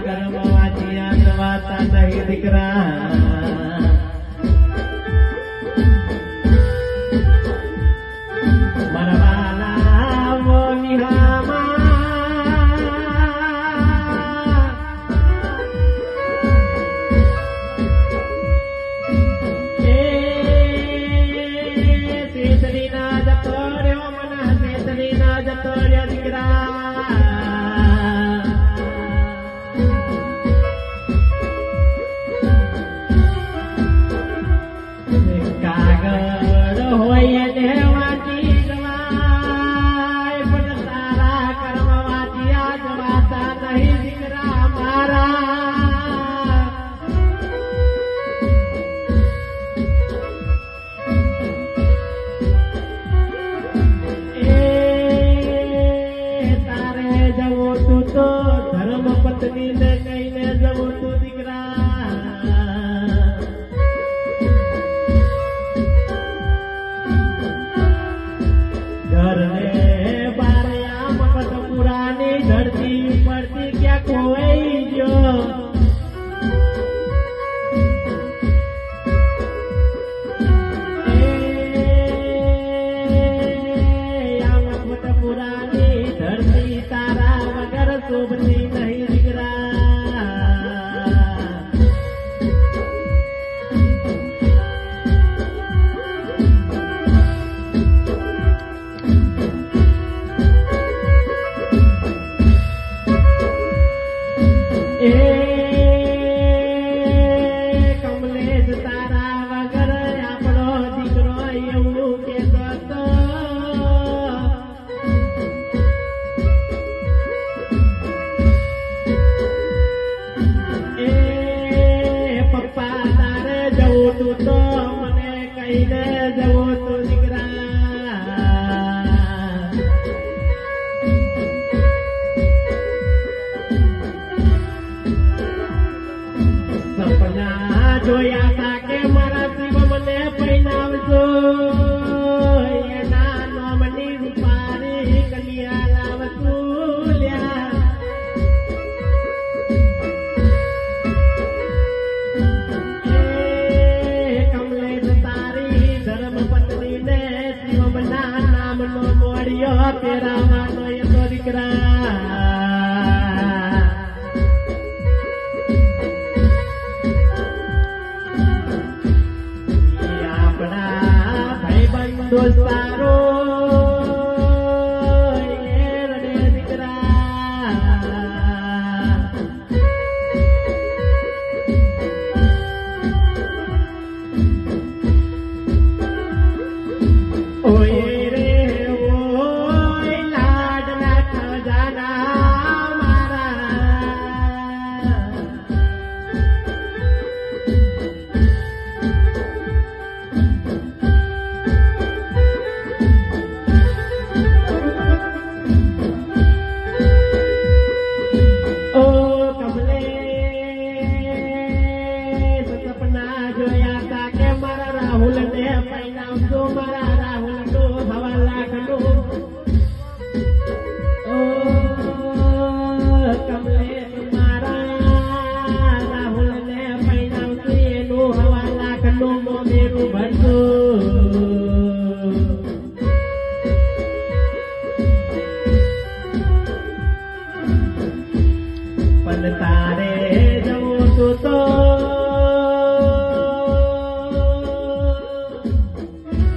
કર્મવાથી આંદવાતા નહીં દીકરા જોયા તા કે મારા શિવ મને પૈનાવજો એના નામની રૂપારી કન્યા લાવતું લ્યા કમલેશ તારી ધર્મ પત્ની ને શિવના નામનો મોડિયો તેરાવાનો એ તો દીકરા દોસ્તારો રડે દીકરા ઓય રે ઓય લાડના ખજાના મારા તારે જવું તું તો